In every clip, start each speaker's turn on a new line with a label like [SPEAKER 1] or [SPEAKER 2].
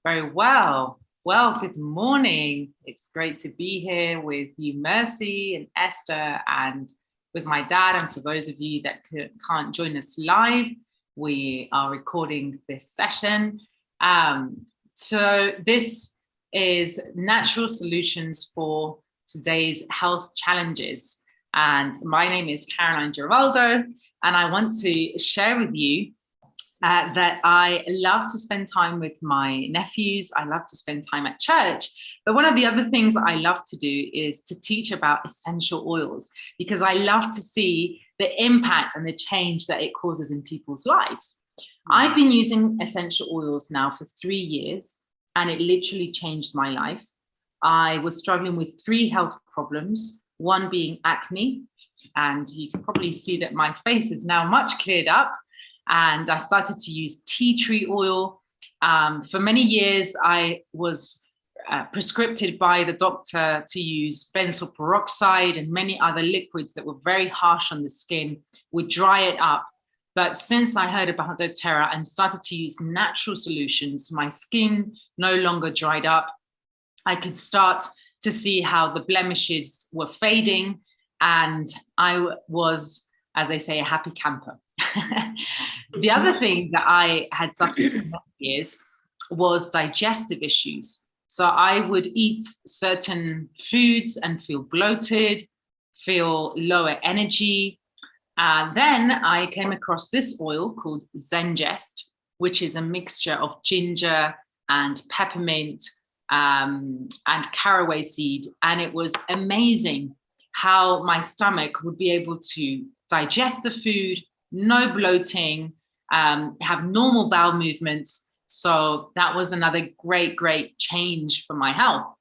[SPEAKER 1] Very well. Well, good morning. It's great to be here with you, Mercy and Esther, and with my dad. And for those of you that can't join us live, we are recording this session. So this is natural solutions for today's health challenges. And my name is Caroline Giraldo, and I want to share with you that I love to spend time with my nephews. I love to spend time at church. But one of the other things I love to do is to teach about essential oils, because I love to see the impact and the change that it causes in people's lives. I've been using essential oils now for 3 years, and it literally changed my life. I was struggling with 3 health problems, one being acne. And you can probably see that my face is now much cleared up. And I started to use tea tree oil. For many years, I was prescribed by the doctor to use benzoyl peroxide and many other liquids that were very harsh on the skin, would dry it up. But since I heard about doTERRA and started to use natural solutions, my skin no longer dried up. I could start to see how the blemishes were fading, and I was, as they say, a happy camper. The other thing that I had suffered for many years was digestive issues. So I would eat certain foods and feel bloated, feel lower energy. Then I came across this oil called Zengest, which is a mixture of ginger and peppermint and caraway seed. And it was amazing how my stomach would be able to digest the food, no bloating, have normal bowel movements. So that was another great change for my health.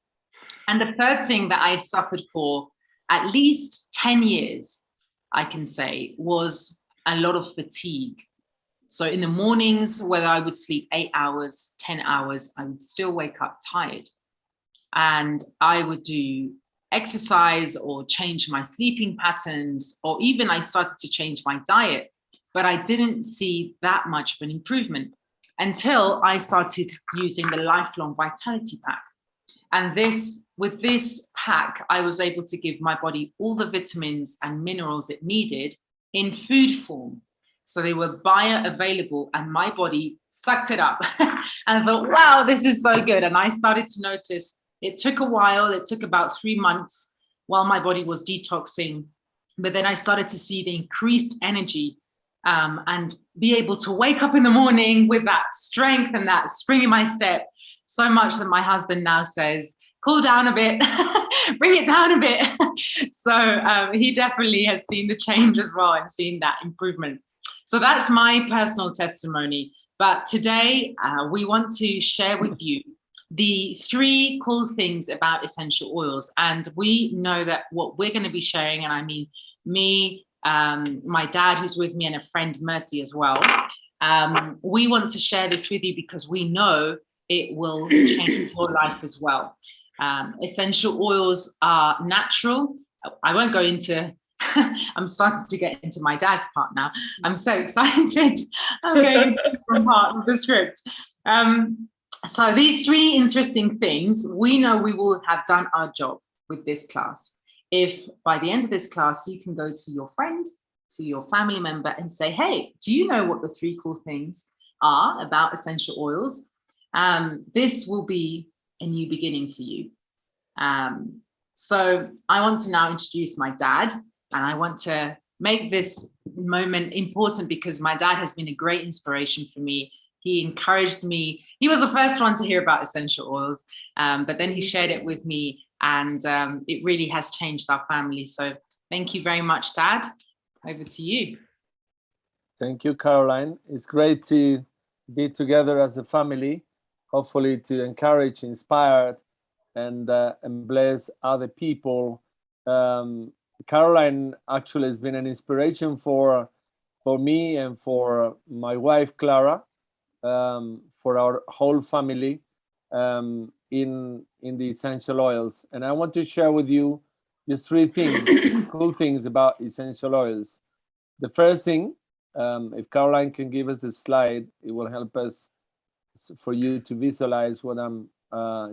[SPEAKER 1] And the third thing that I'd suffered for at least 10 years, I can say, was a lot of fatigue. So in the mornings, whether I would sleep 8 hours, 10 hours, I would still wake up tired. And I would do exercise or change my sleeping patterns, or even I started to change my diet. But I didn't see that much of an improvement until I started using the Lifelong Vitality Pack. And with this pack, I was able to give my body all the vitamins and minerals it needed in food form. So they were bioavailable, and my body sucked it up. And I thought, wow, this is so good. And I started to notice it took a while. It took about 3 months while my body was detoxing. But then I started to see the increased energy and be able to wake up in the morning with that strength and that spring in my step, so much that my husband now says, cool down a bit, bring it down a bit. So he definitely has seen the change as well and seen that improvement. So that's my personal testimony. But today we want to share with you the 3 cool things about essential oils. And we know that what we're going to be sharing, and I mean me, my dad who's with me, and a friend, Mercy, as well. We want to share this with you because we know it will change your life as well. Essential oils are natural. I won't go into, I'm starting to get into my dad's part now. I'm so excited. I'm going into a different part of the script. So these 3 interesting things, we know we will have done our job with this class. If by the end of this class, you can go to your friend, to your family member and say, hey, do you know what the 3 cool things are about essential oils? This will be a new beginning for you. So I want to now introduce my dad, and I want to make this moment important because my dad has been a great inspiration for me. He encouraged me. He was the first one to hear about essential oils, but then he shared it with me, and it really has changed our family. So thank you very much, Dad. Over to you.
[SPEAKER 2] Thank you, Caroline. It's great to be together as a family, hopefully to encourage, inspire, and bless other people. Caroline actually has been an inspiration for me and for my wife, Clara, for our whole family in the essential oils. And I want to share with you just 3 things, cool things about essential oils. The first thing, if Caroline can give us the slide, it will help us for you to visualize what I'm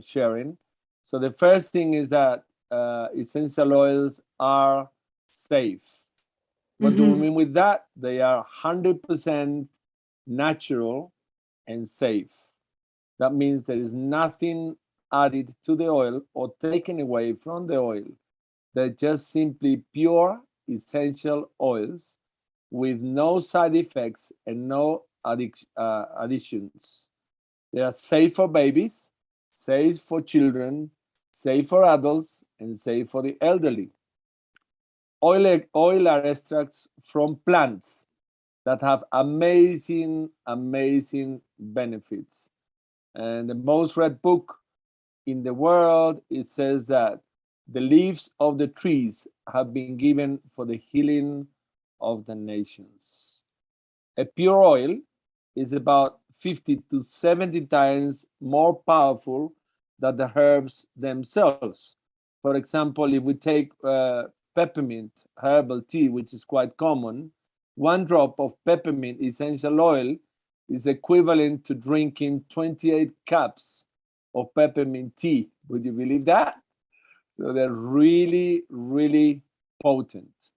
[SPEAKER 2] sharing. So the first thing is that essential oils are safe. What do we mean with that? They are 100% natural and safe. That means there is nothing added to the oil or taken away from the oil. They're just simply pure essential oils with no side effects and no additions. They are safe for babies, safe for children, safe for adults, and safe for the elderly. Oil are extracts from plants that have amazing benefits. And the most read book in the world, it says that the leaves of the trees have been given for the healing of the nations. A pure oil is about 50 to 70 times more powerful than the herbs themselves. For example, if we take peppermint herbal tea, which is quite common, 1 drop of peppermint essential oil is equivalent to drinking 28 cups of peppermint tea. Would you believe that? So they're really potent.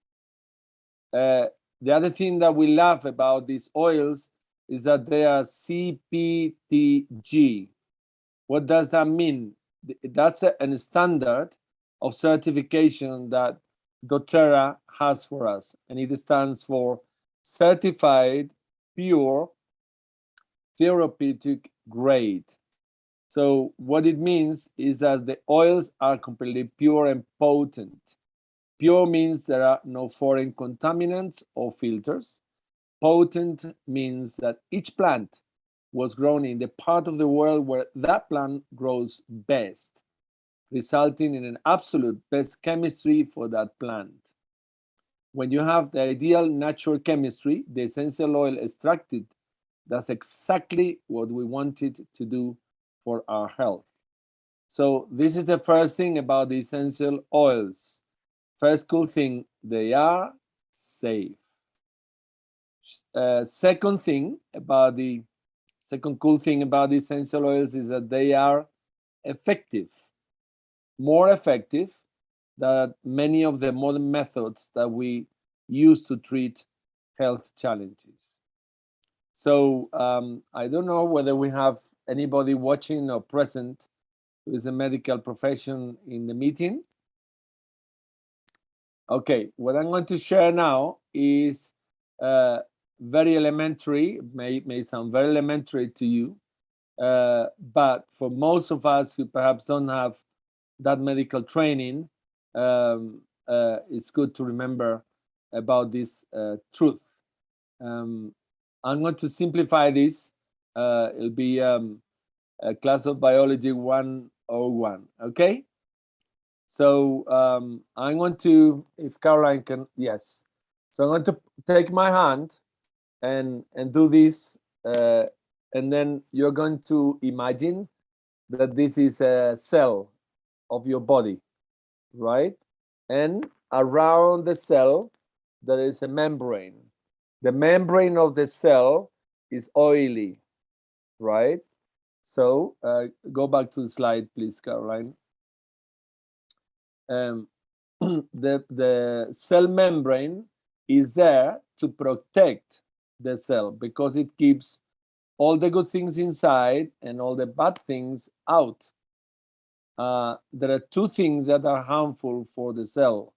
[SPEAKER 2] The other thing that we love about these oils is that they are CPTG. What does that mean? That's a standard of certification that doTERRA has for us, and it stands for Certified Pure Therapeutic Grade. So what it means is that the oils are completely pure and potent. Pure means there are no foreign contaminants or filters. Potent means that each plant was grown in the part of the world where that plant grows best, resulting in an absolute best chemistry for that plant. When you have the ideal natural chemistry, the essential oil extracted does exactly what we want it to do for our health. So this is the first thing about the essential oils. First cool thing, they are safe. Second cool thing about the essential oils is that they are effective, more effective than many of the modern methods that we use to treat health challenges. So I don't know whether we have anybody watching or present who is a medical profession in the meeting. Okay, what I'm going to share now is very elementary, may sound very elementary to you, but for most of us who perhaps don't have that medical training, it's good to remember about this truth. I'm going to simplify this. It'll be a class of biology 101, okay? So I'm going to, if Caroline can, yes. So I'm going to take my hand and do this, and then you're going to imagine that this is a cell of your body, right? And around the cell, there is a membrane. The membrane of the cell is oily, right? So go back to the slide, please, Caroline. The cell membrane is there to protect the cell because it keeps all the good things inside and all the bad things out. There are 2 things that are harmful for the cell.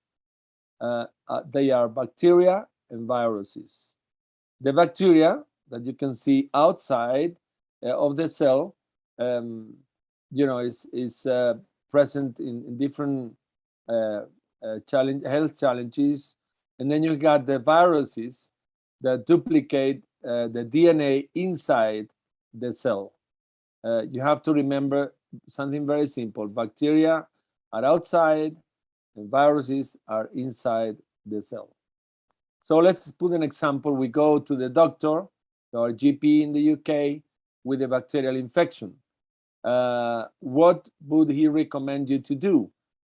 [SPEAKER 2] They are bacteria and viruses. The bacteria that you can see outside of the cell, is present in different health challenges, and then you got the viruses that duplicate the DNA inside the cell. You have to remember something very simple. Bacteria are outside and viruses are inside the cell. So let's put an example. We go to the doctor, our GP in the UK, with a bacterial infection. What would he recommend you to do?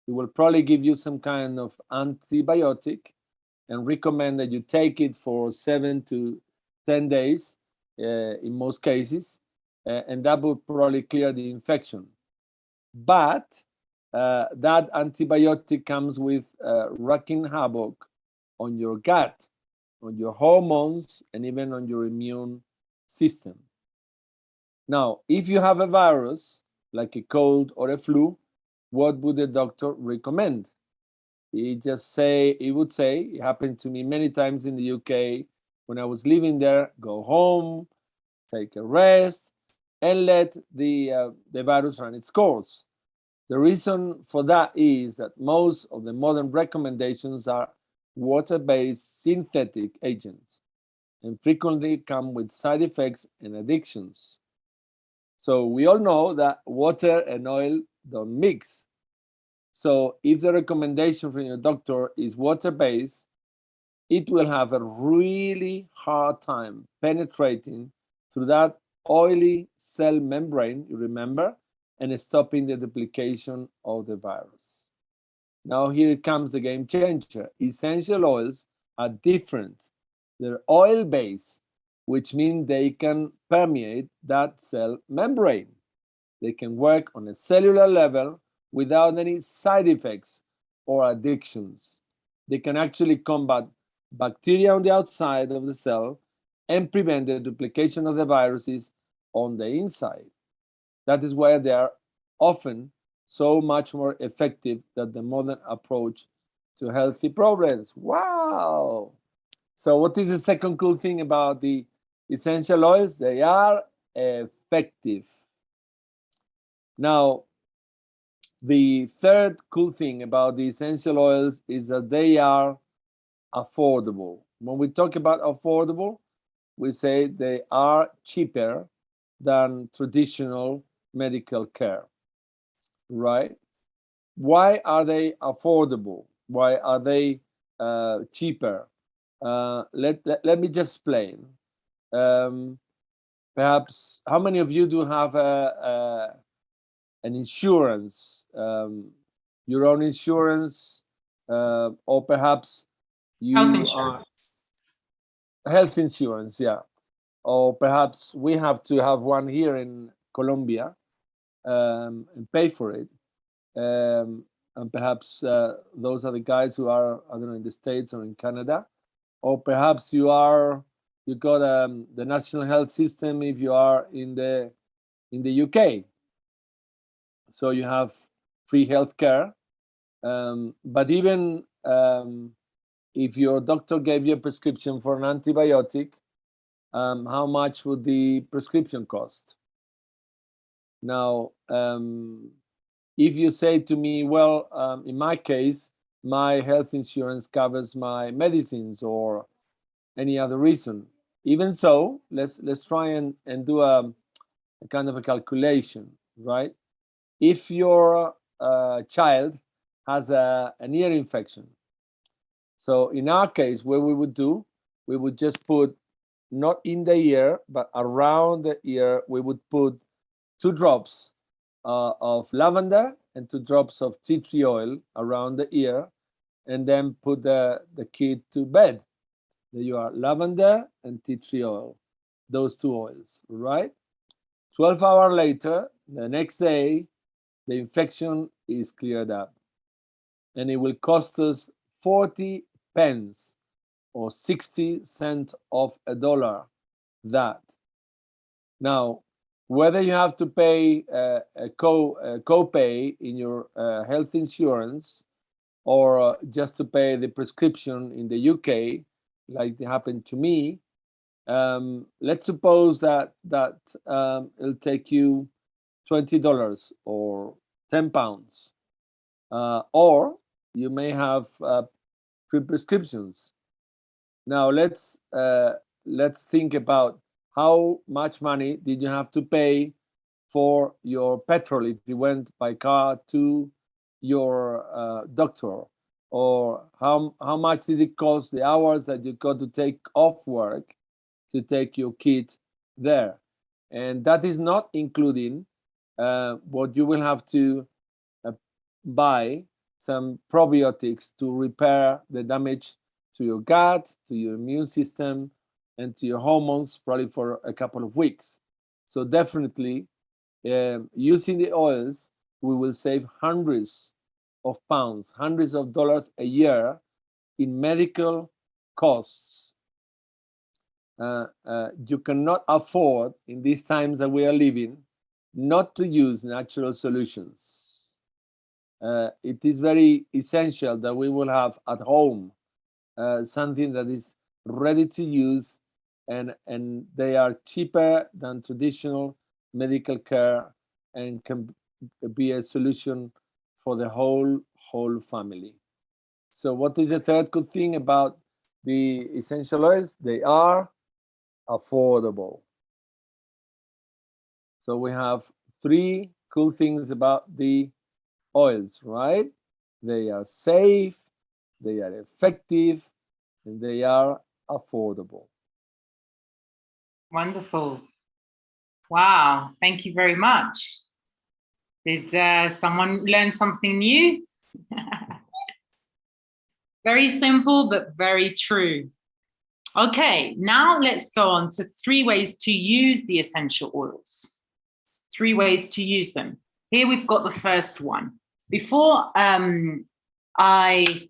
[SPEAKER 2] He will probably give you some kind of antibiotic and recommend that you take it for 7 to 10 days in most cases. and that would probably clear the infection. But that antibiotic comes with wreaking havoc on your gut, on your hormones, and even on your immune system. Now, if you have a virus, like a cold or a flu, what would the doctor recommend? He would say, it happened to me many times in the UK when I was living there, go home, take a rest, and let the virus run its course. The reason for that is that most of the modern recommendations are water-based synthetic agents and frequently come with side effects and addictions. So we all know that water and oil don't mix. So if the recommendation from your doctor is water-based, it will have a really hard time penetrating through that oily cell membrane, you remember, and stopping the duplication of the virus. Now here comes the game changer. Essential oils are different. They're oil-based, which means they can permeate that cell membrane. They can work on a cellular level without any side effects or addictions. They can actually combat bacteria on the outside of the cell and prevent the duplication of the viruses on the inside. That is why they are often so much more effective than the modern approach to healthy problems. Wow! So what is the second cool thing about the essential oils? They are effective. Now, the third cool thing about the essential oils is that they are affordable. When we talk about affordable, we say they are cheaper than traditional medical care, right? Why are they affordable? Why are they cheaper? Let me just explain. Perhaps, how many of you do have an insurance, your own insurance, or perhaps
[SPEAKER 1] Health
[SPEAKER 2] you
[SPEAKER 1] insurance.
[SPEAKER 2] health insurance, yeah, or perhaps we have to have one here in Colombia and pay for it. And perhaps those are the guys who are, I don't know, in the States or in Canada, or perhaps you got the national health system if you are in the UK, so you have free healthcare. But even if your doctor gave you a prescription for an antibiotic, how much would the prescription cost? Now, if you say to me, well, in my case, my health insurance covers my medicines or any other reason. Even so, let's try and do a kind of a calculation, right? If your child has an ear infection, so in our case, what we would do, we would just put, not in the ear, but around the ear, we would put 2 drops of lavender and 2 drops of tea tree oil around the ear, and then put the kid to bed. There you are, lavender and tea tree oil, those 2 oils, right? 12 hours later, the next day, the infection is cleared up, and it will cost us 40 pence or 60 cents of a dollar. That. Now, whether you have to pay a copay in your health insurance or just to pay the prescription in the UK, like it happened to me, let's suppose that it'll take you $20 or £10, or you may have free prescriptions. Now let's think about how much money did you have to pay for your petrol if you went by car to your doctor, or how much did it cost the hours that you got to take off work to take your kid there. And that is not including what you will have to buy some probiotics to repair the damage to your gut, to your immune system, and to your hormones, probably for a couple of weeks. So definitely, using the oils, we will save hundreds of pounds, hundreds of dollars a year in medical costs. You cannot afford, in these times that we are living, not to use natural solutions. It is very essential that we will have at home something that is ready to use, and they are cheaper than traditional medical care and can be a solution for the whole family. So what is the third good thing about the essential oils? They are affordable. So we have three cool things about the oils, right? They are safe, they are effective, and they are affordable.
[SPEAKER 1] Wonderful. Wow, thank you very much. Did someone learn something new? Very simple, but very true. Okay, now let's go on to 3 ways to use the essential oils. 3 ways to use them. Here we've got the first one. Before I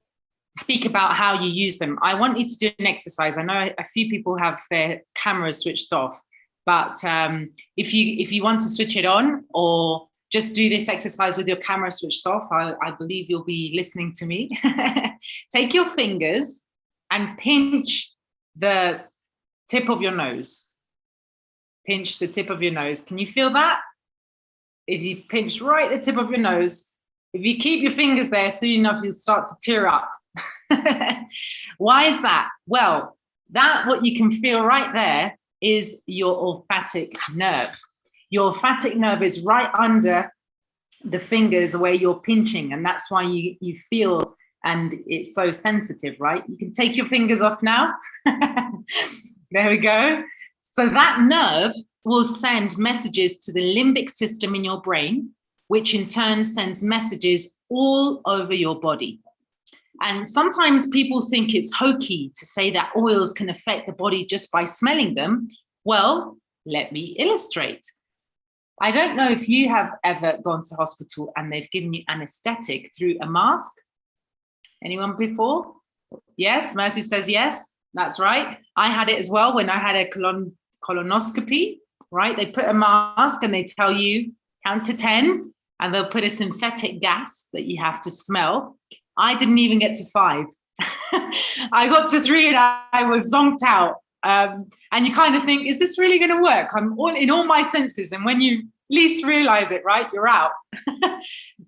[SPEAKER 1] speak about how you use them, I want you to do an exercise. I know a few people have their cameras switched off, but if you want to switch it on or just do this exercise with your camera switched off, I believe you'll be listening to me. Take your fingers and pinch the tip of your nose. Pinch the tip of your nose. Can you feel that? If you pinch right the tip of your nose, if you keep your fingers there, soon enough you'll start to tear up. Why is that? Well, what you can feel right there is your olfactic nerve. Your olfactic nerve is right under the fingers where you're pinching, and that's why you feel, and it's so sensitive, right? You can take your fingers off now. There we go. So that nerve will send messages to the limbic system in your brain, which in turn sends messages all over your body. And sometimes people think it's hokey to say that oils can affect the body just by smelling them. Well, let me illustrate. I don't know if you have ever gone to hospital and they've given you anesthetic through a mask. Anyone before? Yes, Mercy says yes, that's right. I had it as well when I had a colonoscopy, right? They put a mask and they tell you count to 10 and they'll put a synthetic gas that you have to smell. I didn't even get to 5. I got to 3 and I was zonked out. And you kind of think, is this really going to work? I'm all in all my senses. And when you least realize it, right, you're out.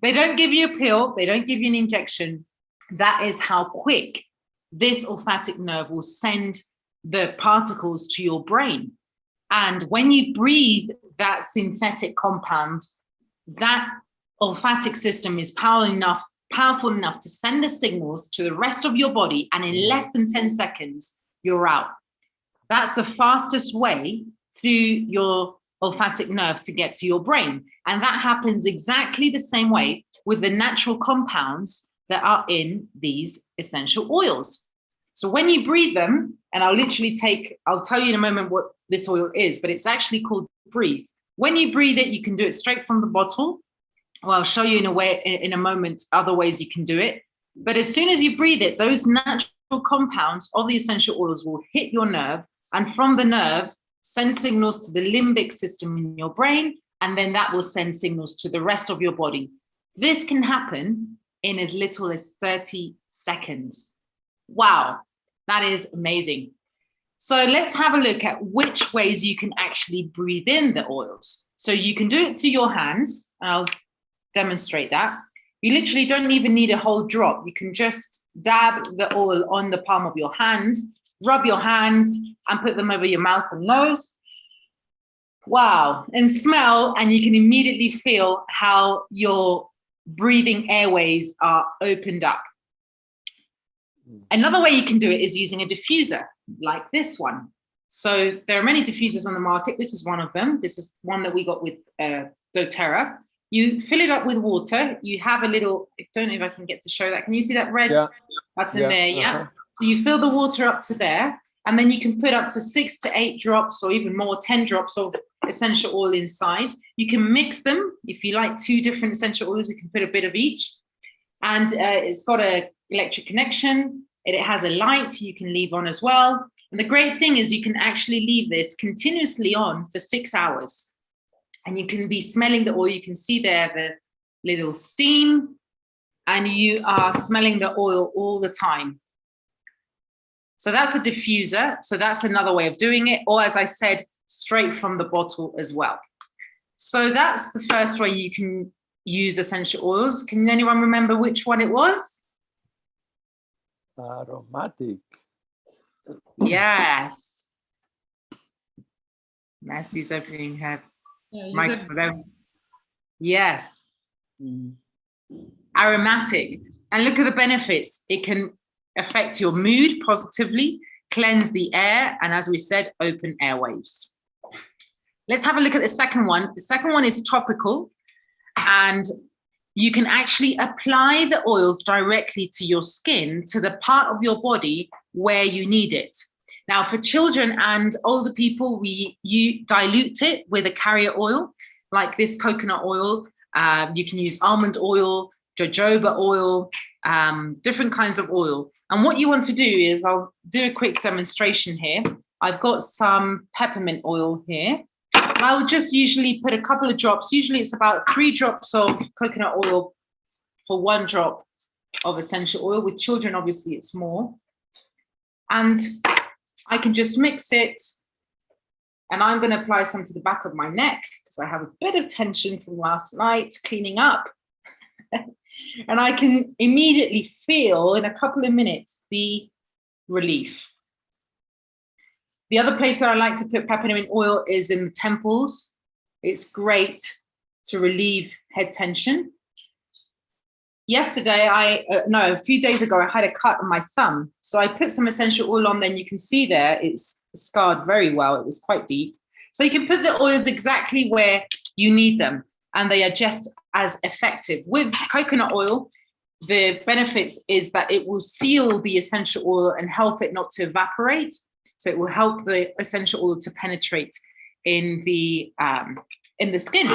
[SPEAKER 1] They don't give you a pill. They don't give you an injection. That is how quick this olfactic nerve will send the particles to your brain. And when you breathe that synthetic compound, that olfactic system is powerful enough to send the signals to the rest of your body. And in less than 10 seconds, you're out. That's the fastest way through your olfactic nerve to get to your brain. And that happens exactly the same way with the natural compounds that are in these essential oils. So when you breathe them, and I'll tell you in a moment what this oil is, but it's actually called Breathe. When you breathe it, you can do it straight from the bottle. Well, I'll show you in a moment other ways you can do it. But as soon as you breathe it, those natural compounds of the essential oils will hit your nerve, and from the nerve, send signals to the limbic system in your brain, and then that will send signals to the rest of your body. This can happen in as little as 30 seconds. Wow, that is amazing. So let's have a look at which ways you can actually breathe in the oils. So you can do it through your hands, and I'll demonstrate that. You literally don't even need a whole drop. You can just dab the oil on the palm of your hand, rub your hands and put them over your mouth and nose. Wow, and smell, and you can immediately feel how your breathing airways are opened up. Another way you can do it is using a diffuser like this one. So there are many diffusers on the market. This is one of them. This is one that we got with doTERRA. You fill it up with water. You have a little, I don't know if I can get to show that. Can you see that red button there? Yeah. So you fill the water up to there, and then you can put up to 6 to 8 drops or even more, 10 drops of essential oil inside. You can mix them. If you like 2 different essential oils, you can put a bit of each. And it's got an electric connection. It has a light you can leave on as well. And the great thing is you can actually leave this continuously on for 6 hours. And you can be smelling the oil. You can see there the little steam, and you are smelling the oil all the time. So that's a diffuser. So that's another way of doing it. Or as I said, straight from the bottle as well. So that's the first way you can use essential oils. Can anyone remember which one it was?
[SPEAKER 2] Aromatic.
[SPEAKER 1] Yes. Mercy's opening her microphone. Yes. Aromatic. And look at the benefits. It can affect your mood positively, cleanse the air, and as we said, open airwaves. Let's have a look at the second one. The second one is topical, and you can actually apply the oils directly to your skin, to the part of your body where you need it. Now, for children and older people, you dilute it with a carrier oil, like this coconut oil. You can use almond oil, jojoba oil, different kinds of oil. And what you want to do is, I'll do a quick demonstration here. I've got some peppermint oil here. And I will just usually put a couple of drops. Usually it's about 3 drops of coconut oil for 1 drop of essential oil. With children, obviously, it's more. And I can just mix it. And I'm going to apply some to the back of my neck because I have a bit of tension from last night cleaning up. And I can immediately feel in a couple of minutes the relief. The other place that I like to put peppermint oil is in the temples. It's great to relieve head tension. Yesterday, a few days ago, I had a cut on my thumb. So I put some essential oil on there, and you can see there, it's scarred very well. It was quite deep. So you can put the oils exactly where you need them, and they are just as effective. With coconut oil, the benefits is that it will seal the essential oil and help it not to evaporate. So it will help the essential oil to penetrate in the skin.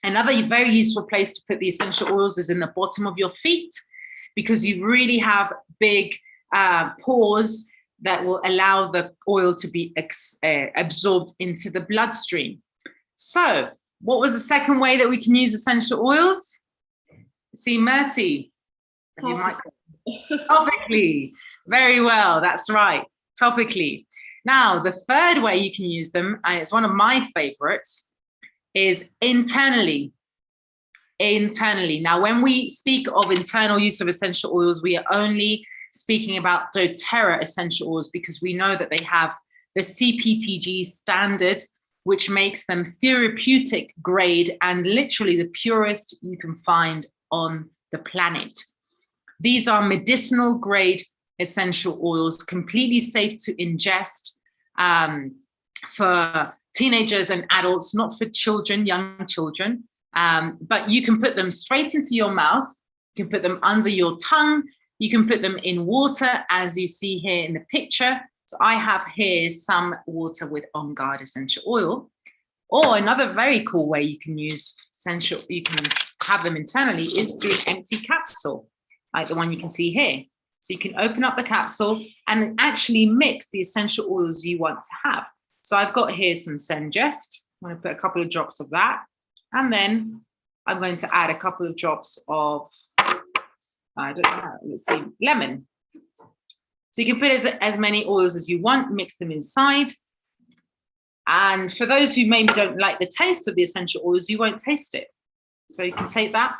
[SPEAKER 1] Another very useful place to put the essential oils is in the bottom of your feet, because you really have big pores that will allow the oil to be absorbed into the bloodstream. So what was the second way that we can use essential oils? See, Mercy. Topically. Very well, that's right. Topically. Now, the third way you can use them, and it's one of my favorites, is internally. Internally. Now, when we speak of internal use of essential oils, we are only speaking about doTERRA essential oils, because we know that they have the CPTG standard, which makes them therapeutic grade and literally the purest you can find on the planet. These are medicinal grade essential oils, completely safe to ingest for teenagers and adults, not for children, young children. But you can put them straight into your mouth. You can put them under your tongue. You can put them in water, as you see here in the picture. So I have here some water with On Guard essential oil. Or another very cool way you can use you can have them internally is through an empty capsule, like the one you can see here. So you can open up the capsule and actually mix the essential oils you want to have. So I've got here some Zengest. I'm going to put a couple of drops of that. And then I'm going to add a couple of drops of, I don't know, let's see, lemon. So you can put as many oils as you want, mix them inside. And for those who maybe don't like the taste of the essential oils, you won't taste it. So you can take that,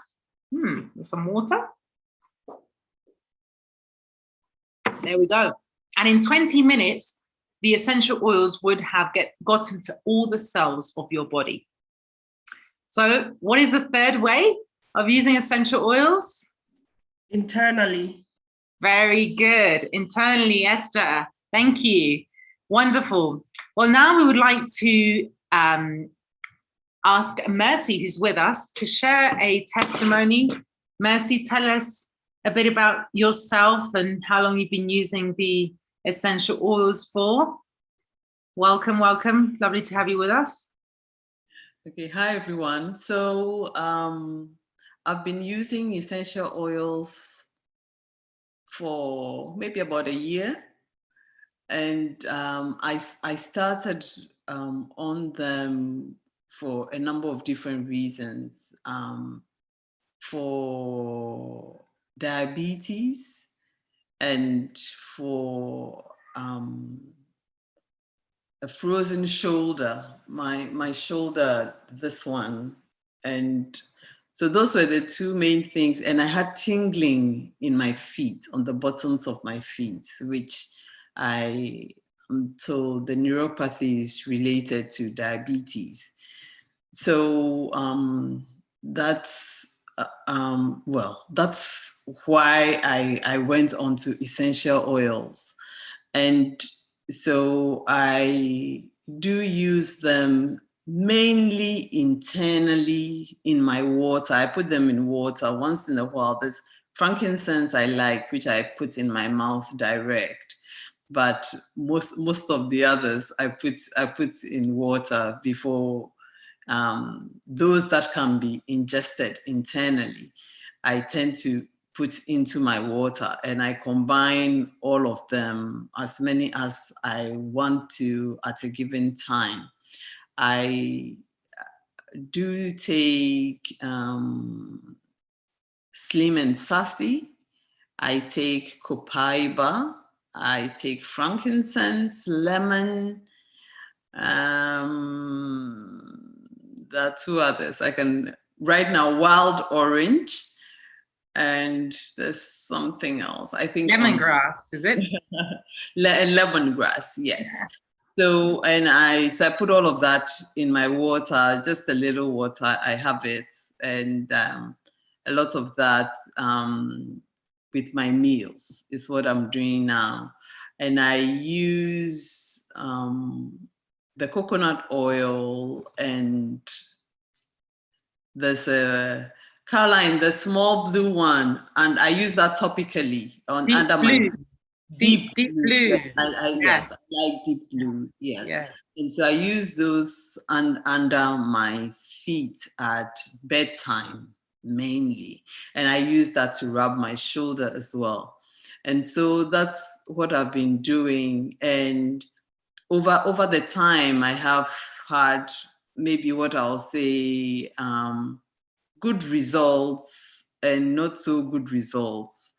[SPEAKER 1] with some water. There we go. And in 20 minutes, the essential oils would have gotten to all the cells of your body. So what is the third way of using essential oils?
[SPEAKER 3] Internally.
[SPEAKER 1] Very good. Internally, Esther. Thank you. Wonderful. Well, now we would like to ask Mercy, who's with us, to share a testimony. Mercy, tell us a bit about yourself and how long you've been using the essential oils for. Welcome, welcome. Lovely to have you with us.
[SPEAKER 4] Okay, hi everyone. So I've been using essential oils for maybe about a year, and I started on them for a number of different reasons. For diabetes and for a frozen shoulder, my shoulder, this one. And so those were the two main things. And I had tingling in my feet, on the bottoms of my feet, which I am told the neuropathy is related to diabetes. So that's why I went on to essential oils. And so I do use them mainly internally in my water. I put them in water once in a while. There's frankincense I like, which I put in my mouth direct. But most of the others I put in water before. Those that can be ingested internally, I tend to put into my water, and I combine all of them, as many as I want to at a given time. I do take Slim and Sassy. I take Copaiba. I take frankincense, lemon. There are two others. I can right now, wild orange, and there's something else. I think
[SPEAKER 1] Lemongrass, is it?
[SPEAKER 4] Lemongrass, yes. Yeah. So I put all of that in my water, just a little water. I have it, and a lot of that with my meals is what I'm doing now. And I use the coconut oil, and there's a Caroline, the small blue one, and I use that topically under my
[SPEAKER 1] deep blue.
[SPEAKER 4] Yes, I like deep blue. Yes, yeah. And so I use those under my feet at bedtime mainly, and I use that to rub my shoulder as well. And so that's what I've been doing. And over the time, I have had maybe what I'll say good results and not so good results.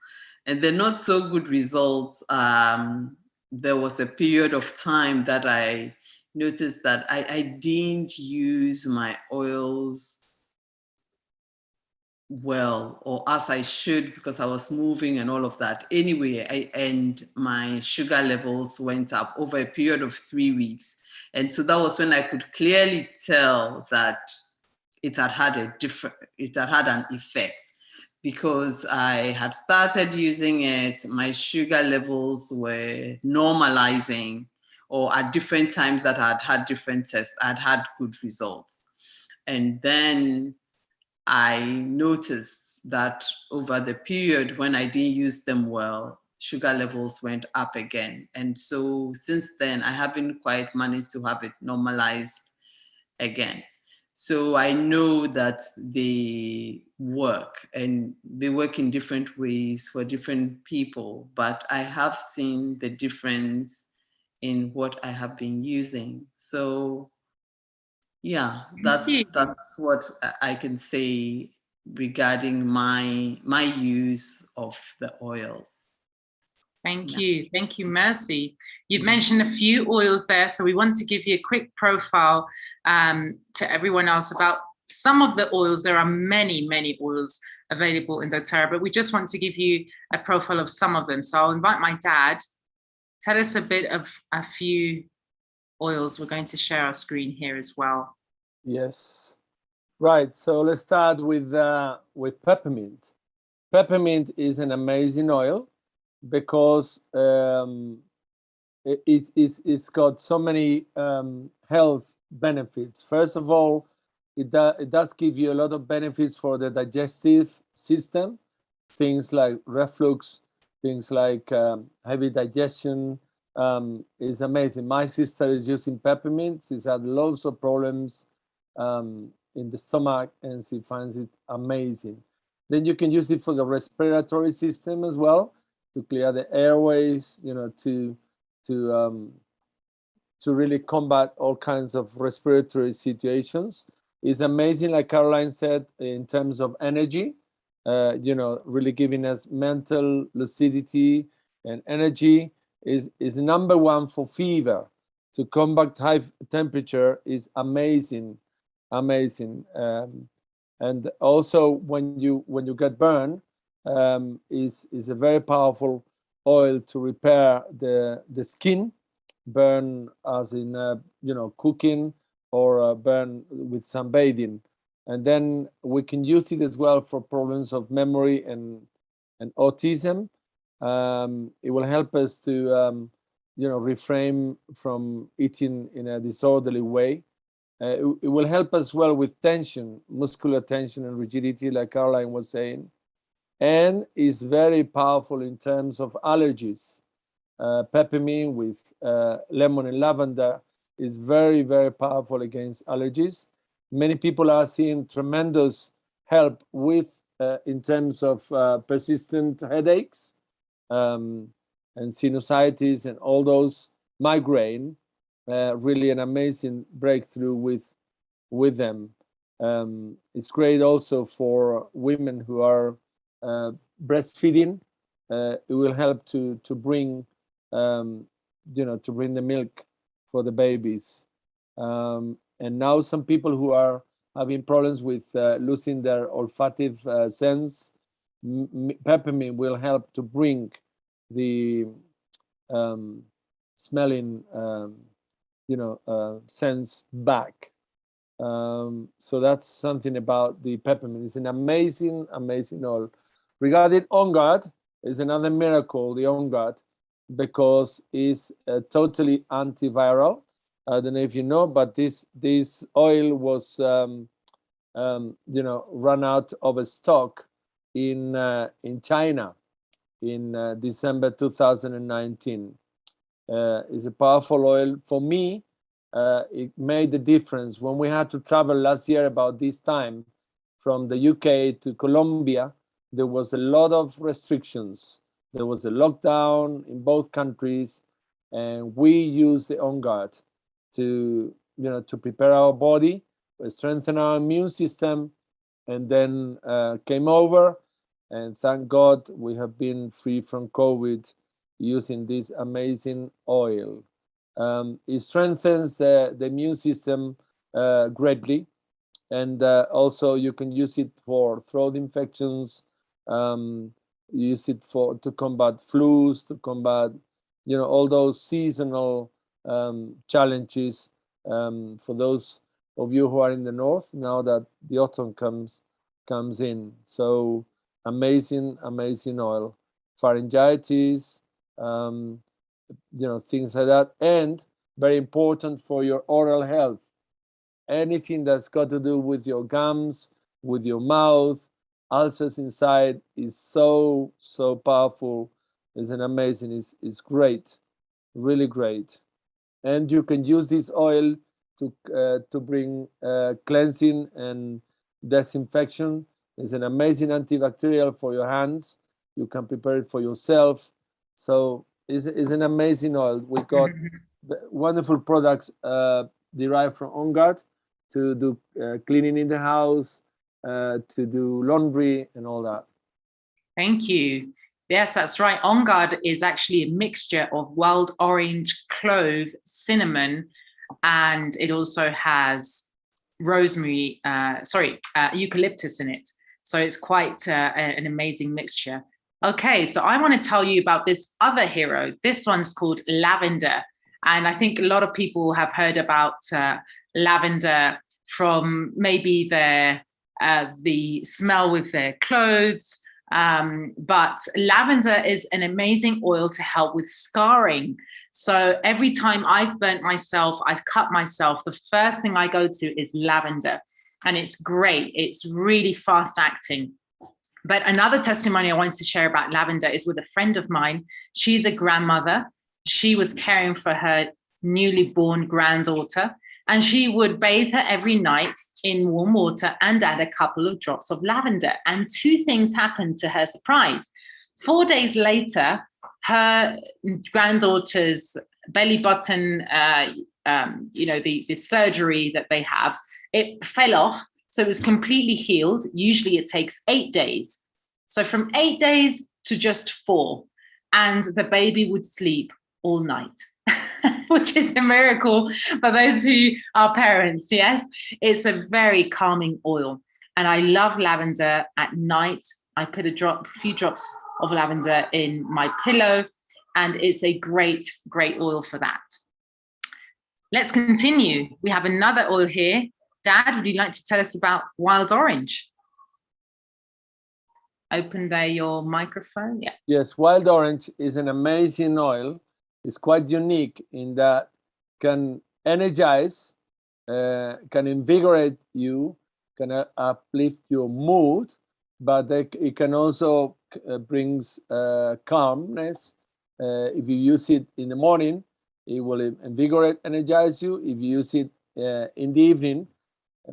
[SPEAKER 4] And the not so good results, there was a period of time that I noticed that I didn't use my oils well, or as I should, because I was moving and all of that. Anyway, and my sugar levels went up over a period of 3 weeks. And so that was when I could clearly tell that it had an effect, because I had started using it, my sugar levels were normalizing, or at different times that I had had different tests, I'd had good results. And then I noticed that over the period when I didn't use them well, sugar levels went up again. And so since then, I haven't quite managed to have it normalized again. So I know that they work, and they work in different ways for different people, but I have seen the difference in what I have been using. So yeah, that's what I can say regarding my use of the oils.
[SPEAKER 1] Thank you, Mercy. You've mentioned a few oils there, so we want to give you a quick profile to everyone else about some of the oils. There are many oils available in doTERRA, but we just want to give you a profile of some of them. So I'll invite my dad. Tell us a bit of a few oils. We're going to share our screen here as well.
[SPEAKER 2] Yes, right. So let's start with peppermint. Peppermint is an amazing oil because it's got so many health benefits. First of all, it does give you a lot of benefits for the digestive system, things like reflux, things like heavy digestion. Is amazing. My sister is using peppermint. She's had lots of problems in the stomach, and she finds it amazing. Then you can use it for the respiratory system as well, to clear the airways, to really combat all kinds of respiratory situations. It's amazing, like Caroline said, in terms of energy, really giving us mental lucidity and energy. Is number one for fever. To combat high temperature is amazing. And also when you get burned, is a very powerful oil to repair the skin, burn as in cooking, or burn with sunbathing. And then we can use it as well for problems of memory and autism. It will help us to refrain from eating in a disorderly way. It will help as well with tension, muscular tension and rigidity, like Caroline was saying, and is very powerful in terms of allergies. Peppermint with lemon and lavender is very, very powerful against allergies. Many people are seeing tremendous help with in terms of persistent headaches, and sinusitis and all those, migraine. Really an amazing breakthrough with them. It's great also for women who are breastfeeding. It will help to bring the milk for the babies. And now some people who are having problems with losing their olfactive sense, peppermint will help to bring the smelling sense back. So that's something about the peppermint. It's an amazing oil. Regarding On Guard, is another miracle, the On Guard, because it's totally antiviral. I don't know if you know, but this oil was run out of stock in China in December 2019. Is a powerful oil. For me, it made the difference. When we had to travel last year about this time from the UK to Colombia, there was a lot of restrictions. There was a lockdown in both countries, and we used the On Guard to prepare our body, strengthen our immune system, and then came over, and thank God we have been free from COVID using this amazing oil. It strengthens the immune system greatly, and also you can use it for throat infections, use it to combat flus, to combat all those seasonal challenges, for those of you who are in the north now that the autumn comes in. So amazing oil, pharyngitis, things like that, and very important for your oral health. Anything that's got to do with your gums, with your mouth, ulcers inside, is so powerful. It's an amazing. It's great, really great. And you can use this oil to bring cleansing and disinfection. It's an amazing antibacterial for your hands. You can prepare it for yourself. So it's an amazing oil. We got wonderful products derived from On Guard to do cleaning in the house, to do laundry and all that.
[SPEAKER 1] Thank you. Yes, that's right. On Guard is actually a mixture of wild orange, clove, cinnamon, and it also has rosemary, eucalyptus in it. So it's quite an amazing mixture. Okay, so I want to tell you about this other hero. This one's called lavender. And I think a lot of people have heard about lavender from maybe the smell with their clothes. But lavender is an amazing oil to help with scarring. So every time I've burnt myself, I've cut myself, the first thing I go to is lavender. And it's great. It's really fast acting. But another testimony I wanted to share about lavender is with a friend of mine. She's a grandmother. She was caring for her newly born granddaughter. And she would bathe her every night in warm water and add a couple of drops of lavender. And two things happened to her surprise. 4 days later, her granddaughter's belly button, the surgery that they have, it fell off. So it was completely healed. Usually it takes 8 days. So from 8 days to just 4. And the baby would sleep all night, which is a miracle for those who are parents, yes? It's a very calming oil. And I love lavender at night. I put a few drops of lavender in my pillow, and it's a great, great oil for that. Let's continue. We have another oil here. Dad, would you like to tell us about wild orange? Open there your microphone. Yeah.
[SPEAKER 2] Yes, wild orange is an amazing oil. It's quite unique in that can energize, can invigorate you, can uplift your mood, but it can also brings calmness. If you use it in the morning, it will invigorate, energize you. If you use it in the evening,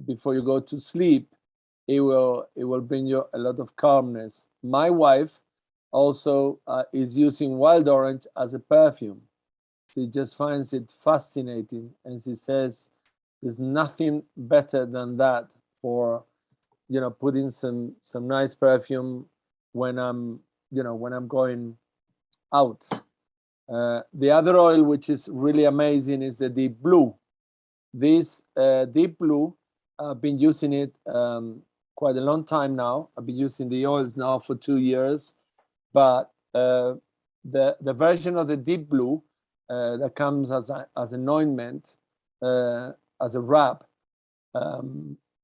[SPEAKER 2] before you go to sleep, it will bring you a lot of calmness. My wife also is using wild orange as a perfume. She just finds it fascinating, and she says there's nothing better than that for, putting some nice perfume when I'm going out. The other oil which is really amazing is the deep blue. This deep blue, I've been using it quite a long time now. I've been using the oils now for 2 years, but the version of the deep blue that comes as an ointment, as a wrap.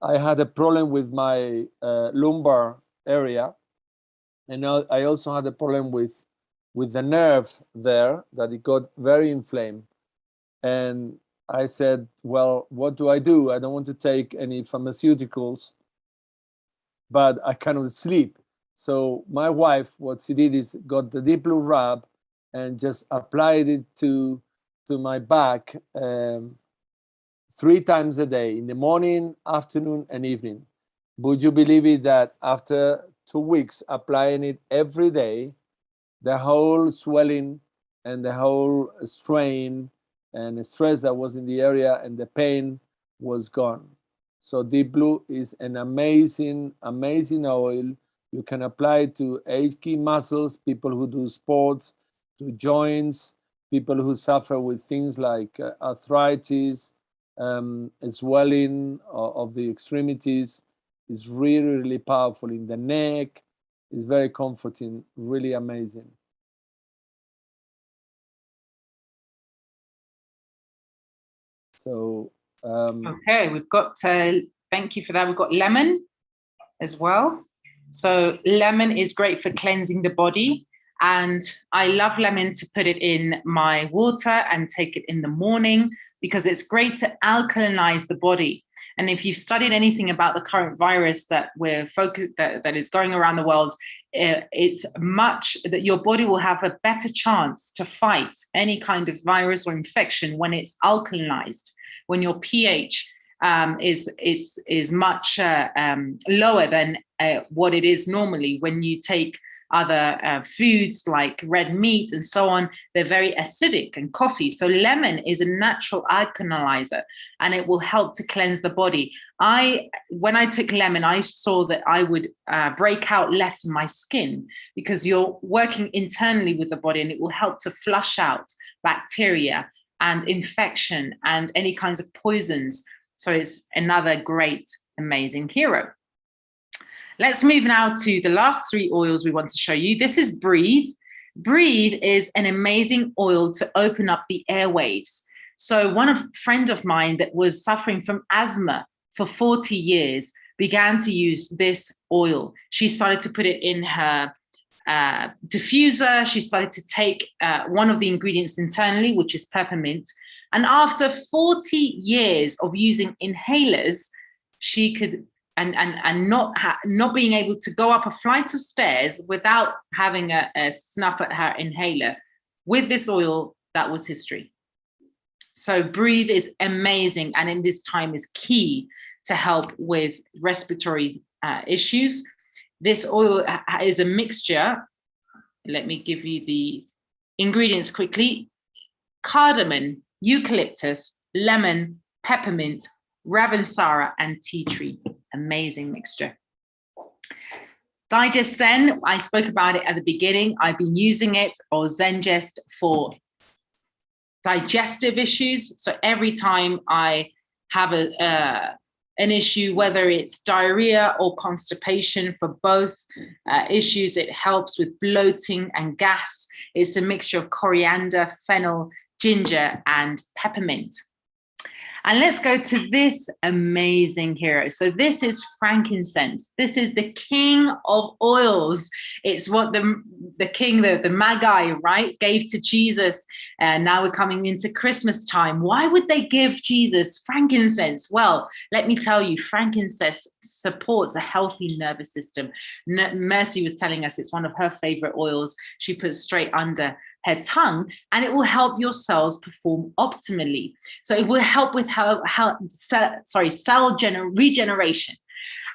[SPEAKER 2] I had a problem with my lumbar area, and I also had a problem with the nerve there, that it got very inflamed. And I said, well, what do? I don't want to take any pharmaceuticals, but I cannot sleep. So my wife, what she did is got the deep blue rub and just applied it to my back 3 times a day, in the morning, afternoon, and evening. Would you believe it that after 2 weeks applying it every day, the whole swelling and the whole strain and the stress that was in the area and the pain was gone? So deep blue is an amazing, amazing oil. You can apply it to achy muscles, people who do sports, to joints, people who suffer with things like arthritis, swelling of the extremities. Is really, really powerful in the neck. It's very comforting, really amazing. So
[SPEAKER 1] okay, we've got thank you for that. We've got lemon as well. So lemon is great for cleansing the body, and I love lemon to put it in my water and take it in the morning, because it's great to alkalinize the body. And if you've studied anything about the current virus that we're focused that is going around the world, it's much that your body will have a better chance to fight any kind of virus or infection when it's alkalinized, when your pH is much lower than what it is normally when you take other foods like red meat and so on. They're very acidic, and coffee. So lemon is a natural alkalinizer, and it will help to cleanse the body. When I took lemon, I saw that I would break out less in my skin, because you're working internally with the body, and it will help to flush out bacteria and infection and any kinds of poisons. So it's another great, amazing hero. Let's move now to the last 3 oils we want to show you. This is Breathe. Breathe is an amazing oil to open up the airwaves. So friend of mine that was suffering from asthma for 40 years began to use this oil. She started to put it in her diffuser. She started to take one of the ingredients internally, which is peppermint. And after 40 years of using inhalers, she could and not being able to go up a flight of stairs without having a snuff at her inhaler. With this oil, that was history. So breathe is amazing, and in this time is key to help with respiratory issues. This oil is a mixture. Let me give you the ingredients quickly. Cardamom, eucalyptus, lemon, peppermint, ravensara, and tea tree. Amazing mixture. Digest Zen, I spoke about it at the beginning. I've been using it, or Zengest, for digestive issues. So every time I have an issue, whether it's diarrhea or constipation, for both issues, it helps with bloating and gas. It's a mixture of coriander, fennel, ginger, and peppermint. And let's go to this amazing hero. So this is frankincense. This is the king of oils. It's what the king, the Magi, right, gave to Jesus. And now we're coming into Christmas time. Why would they give Jesus frankincense? Well, let me tell you, frankincense supports a healthy nervous system. Mercy was telling us it's one of her favorite oils. She puts straight under her tongue, and it will help your cells perform optimally. So it will help with cell regeneration.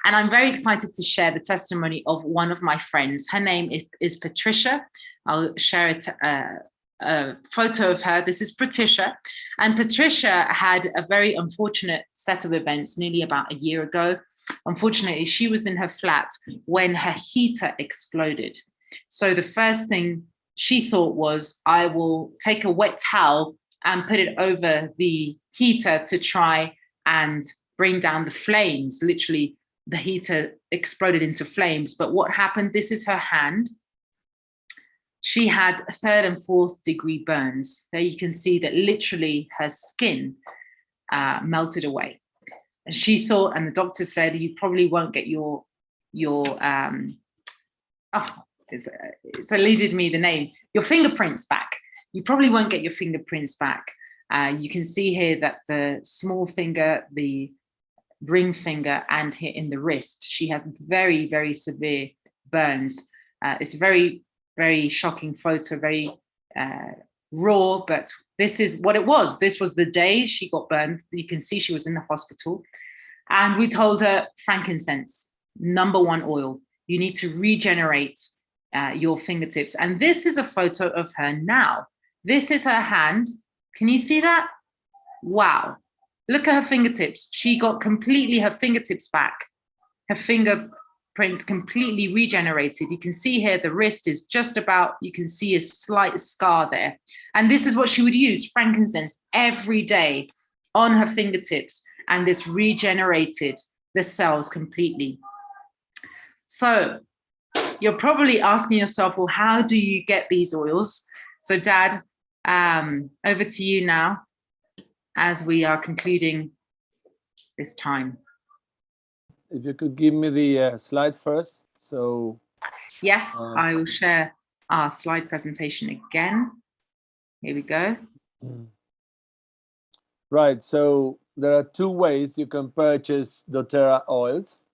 [SPEAKER 1] And I'm very excited to share the testimony of one of my friends. Her name is Patricia. I'll share a photo of her. This is Patricia. And Patricia had a very unfortunate set of events nearly about a year ago. Unfortunately, she was in her flat when her heater exploded. So the first thing she thought was, I will take a wet towel and put it over the heater to try and bring down the flames. Literally, the heater exploded into flames. But what happened? This is her hand. She had 3rd and 4th degree burns. There you can see that literally her skin melted away. And she thought, and the doctor said, you probably won't get it's eluded me the name, your fingerprints back. You probably won't get your fingerprints back. You can see here that the small finger, the ring finger, and here in the wrist, she had very, very severe burns. It's a very, very shocking photo, very raw, but this is what it was. This was the day she got burned. You can see she was in the hospital. And we told her, frankincense, #1 oil. You need to regenerate your fingertips. And this is a photo of her now. This is her hand. Can you see that? Wow. Look at her fingertips. She got completely her fingertips back. Her fingerprints completely regenerated. You can see here the wrist is just about, you can see a slight scar there. And this is what she would use, frankincense, every day on her fingertips. And this regenerated the cells completely. So you're probably asking yourself, well, how do you get these oils? So Dad, over to you now, as we are concluding this time.
[SPEAKER 2] If you could give me the slide first. So
[SPEAKER 1] yes, I will share our slide presentation again. Here we go.
[SPEAKER 2] Right, so there are 2 ways you can purchase doTERRA oils.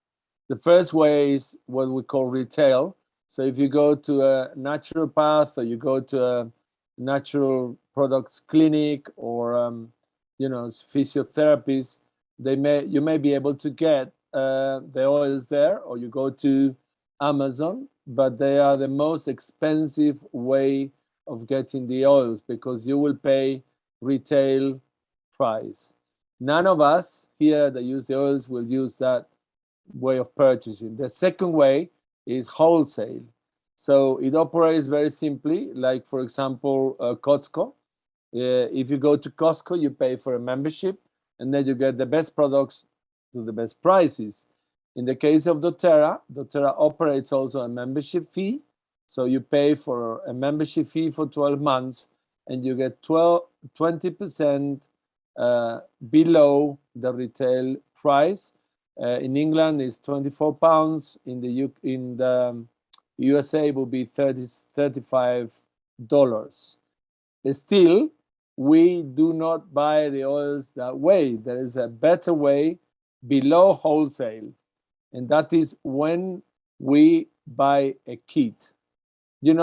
[SPEAKER 2] The first way is what we call retail. So if you go to a naturopath, or you go to a natural products clinic, or physiotherapists, you may be able to get the oils there, or you go to Amazon, but they are the most expensive way of getting the oils, because you will pay retail price. None of us here that use the oils will use that way of purchasing. The second way is wholesale. So it operates very simply, like, for example, Costco. If you go to Costco, you pay for a membership, and then you get the best products to the best prices. In the case of doTERRA, doTERRA operates also a membership fee. So you pay for a membership fee for 12 months, and you get 20% below the retail price. In England, it's £24. In the USA, it will be $35. Still, we do not buy the oils that way. There is a better way below wholesale, and that is when we buy a kit. In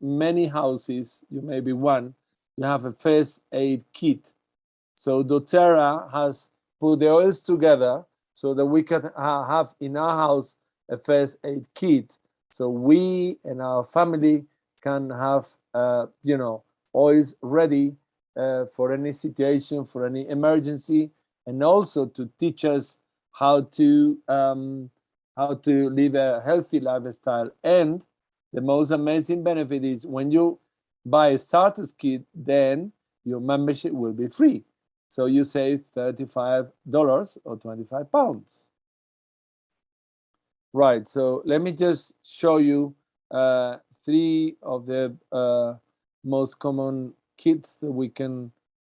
[SPEAKER 2] many houses, you may be one, you have a first aid kit. So doTERRA has put the oils together so that we can have in our house a first aid kit. So we and our family can have, oils ready for any situation, for any emergency, and also to teach us how to live a healthy lifestyle. And the most amazing benefit is when you buy a starters kit, then your membership will be free. So you save $35 or 25 pounds. Right, so let me just show you 3 of the most common kits that we can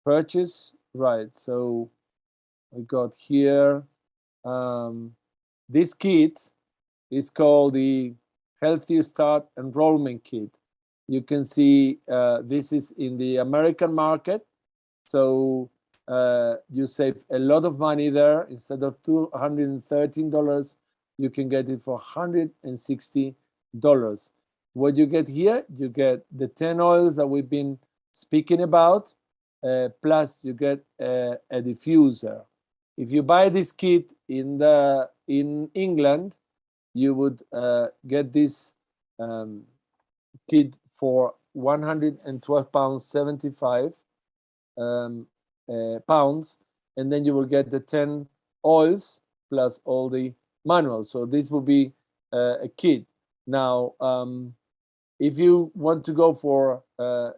[SPEAKER 2] purchase. Right, so I got here, this kit is called the Healthy Start Enrollment Kit. You can see this is in the American market. So you save a lot of money there. Instead of $213, you can get it for $160. What you get here, you get the 10 oils that we've been speaking about, plus you get a diffuser. If you buy this kit in England, you would get this kit for £112.75 pounds, and then you will get the 10 oils plus all the manuals. So this will be a kit. Now, if you want to go for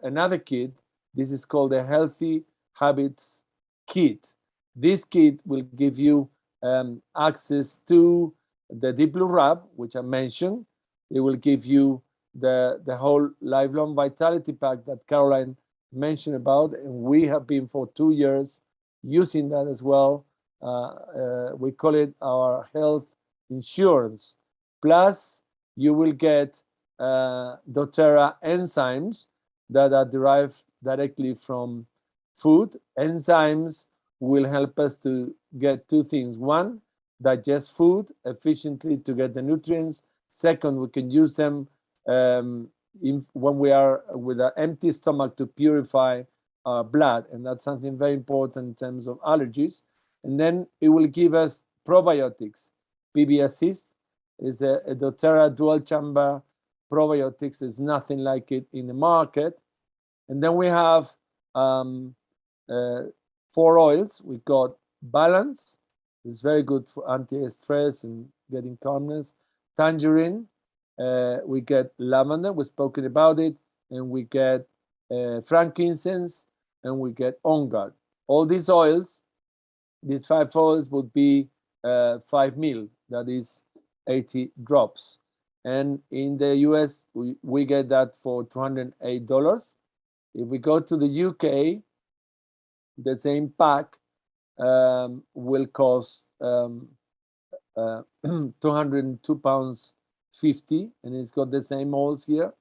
[SPEAKER 2] another kit, this is called the Healthy Habits Kit. This kit will give you access to the Deep Blue Wrap, which I mentioned. It will give you the whole Lifelong Vitality Pack that Caroline mentioned about, and we have been for 2 years using that as well. We call it our health insurance. Plus, you will get doTERRA enzymes that are derived directly from food. Enzymes will help us to get 2 things. One, digest food efficiently to get the nutrients. Second, we can use them when we are with an empty stomach to purify our blood, and that's something very important in terms of allergies. And then it will give us probiotics. PB Assist is a doTERRA dual chamber probiotics. Is nothing like it in the market. And then we have 4 oils. We got Balance. It's very good for anti-stress and getting calmness. Tangerine. We get lavender, we've spoken about it, and we get frankincense, and we get On Guard. All these oils, these 5 oils would be 5 ml, that is 80 drops. And in the US, we get that for $208. If we go to the UK, the same pack will cost £202.50, and it's got the same oils here.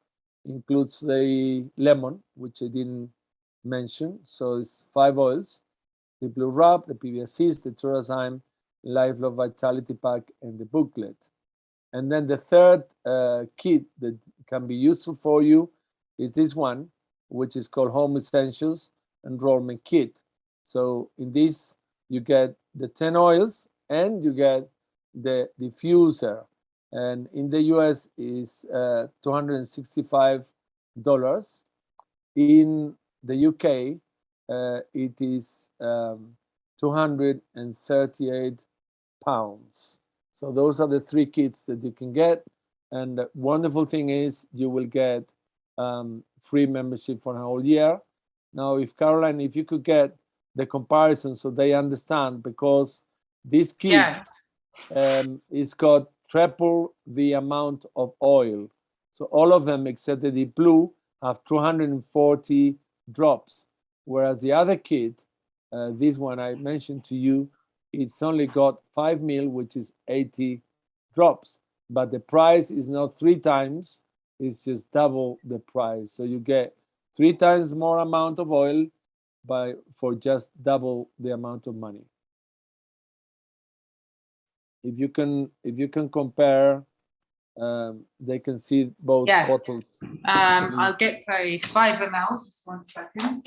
[SPEAKER 2] Includes the lemon, which I didn't mention. So it's 5 oils: the Blue Wrap, the PB Assist, the Turazyme, Lifelong Vitality Pack, and the booklet. And then the third kit that can be useful for you is this one, which is called Home Essentials Enrollment Kit. So in this, you get the 10 oils and you get the diffuser. And in the US is $265. In the UK, it is 238 pounds. So those are the 3 kits that you can get. And the wonderful thing is you will get free membership for a whole year. Now, if Caroline, if you could get the comparison so they understand, because this kit is got triple the amount of oil. So all of them except the Deep Blue have 240 drops, whereas the other kit, this one I mentioned to you, it's only got 5 ml, which is 80 drops. But the price is not 3 times, it's just double the price. So you get 3 times more amount of oil for just double the amount of money. If you can compare they can see both
[SPEAKER 1] Yes.
[SPEAKER 2] bottles.
[SPEAKER 1] I'll get a 5 ml, just 1 second.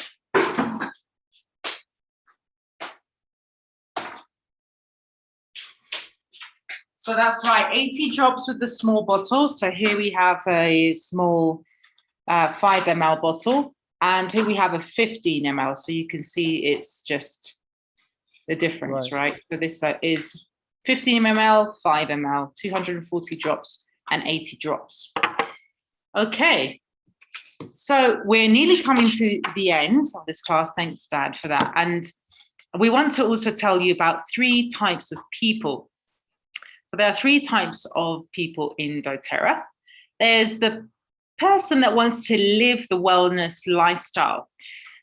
[SPEAKER 1] So that's right, 80 drops with the small bottle. So here we have a small 5 ml bottle, and here we have a 15 ml. So you can see it's just the difference, right? So this is 15 ml, 5 ml, 240 drops, and 80 drops. Okay, so we're nearly coming to the end of this class. Thanks, Dad, for that. And we want to also tell you about 3 types of people. So there are 3 types of people in doTERRA. There's the person that wants to live the wellness lifestyle.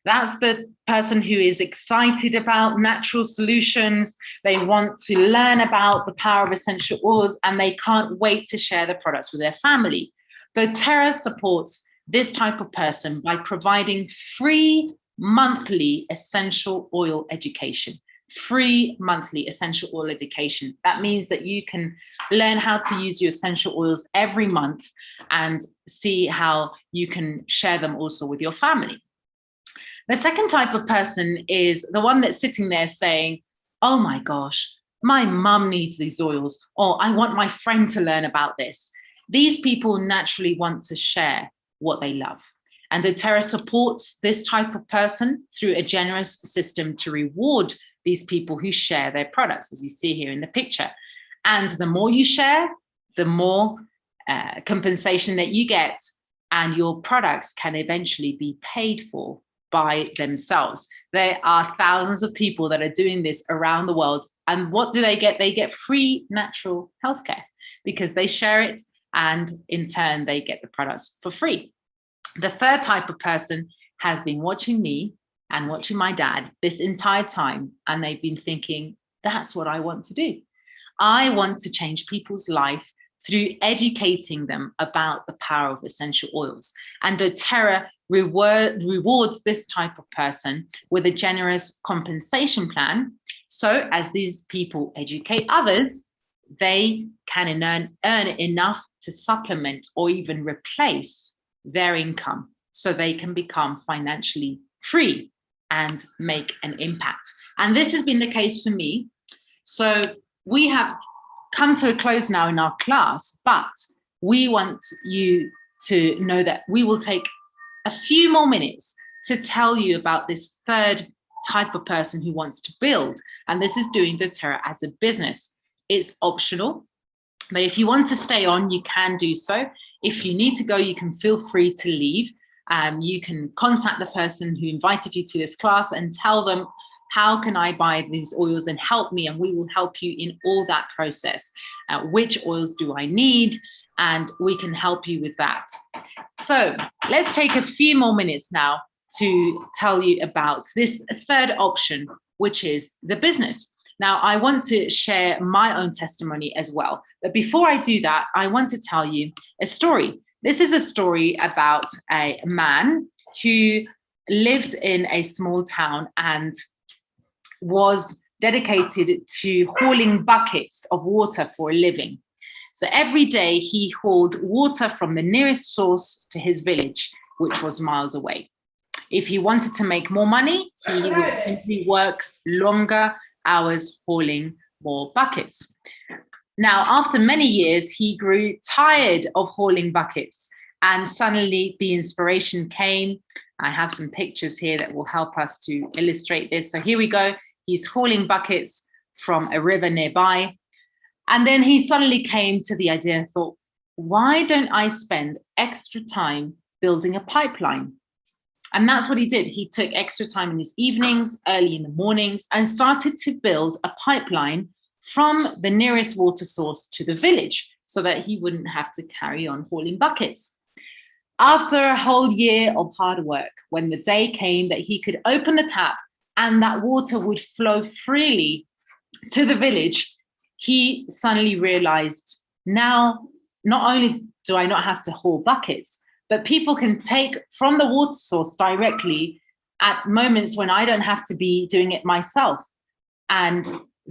[SPEAKER 1] That's the person who is excited about natural solutions. They want to learn about the power of essential oils, and they can't wait to share the products with their family. doTERRA supports this type of person by providing free monthly essential oil education. Free monthly essential oil education. That means that you can learn how to use your essential oils every month and see how you can share them also with your family. The second type of person is the one that's sitting there saying, oh my gosh, my mum needs these oils, or I want my friend to learn about this. These people naturally want to share what they love. And doTERRA supports this type of person through a generous system to reward these people who share their products, as you see here in the picture. And the more you share, the more compensation that you get, and your products can eventually be paid for by themselves. There are thousands of people that are doing this around the world. And what do they get? They get free natural healthcare because they share it, and in turn, they get the products for free. The third type of person has been watching me and watching my dad this entire time, and they've been thinking, that's what I want to do. I want to change people's life through educating them about the power of essential oils. And doTERRA rewards this type of person with a generous compensation plan. So as these people educate others, they can earn enough to supplement or even replace their income, so they can become financially free and make an impact. And this has been the case for me. So we have come to a close now in our class, but we want you to know that we will take a few more minutes to tell you about this third type of person who wants to build. And this is doing doTERRA as a business. It's optional, but if you want to stay on, you can do so. If you need to go, you can feel free to leave. You can contact the person who invited you to this class and tell them, how can I buy these oils and help me? And we will help you in all that process. Which oils do I need? And we can help you with that. So let's take a few more minutes now to tell you about this third option, which is the business. Now, I want to share my own testimony as well. But before I do that, I want to tell you a story. This is a story about a man who lived in a small town and was dedicated to hauling buckets of water for a living. So every day he hauled water from the nearest source to his village, which was miles away. If he wanted to make more money, he would simply work longer hours hauling more buckets. Now, after many years, he grew tired of hauling buckets, and suddenly the inspiration came. I have some pictures here that will help us to illustrate this. So here we go. He's hauling buckets from a river nearby. And then he suddenly came to the idea and thought, why don't I spend extra time building a pipeline? And that's what he did. He took extra time in his evenings, early in the mornings, and started to build a pipeline from the nearest water source to the village so that he wouldn't have to carry on hauling buckets. After a whole year of hard work, when the day came that he could open the tap and that water would flow freely to the village, he suddenly realized, now, not only do I not have to haul buckets, but people can take from the water source directly at moments when I don't have to be doing it myself. And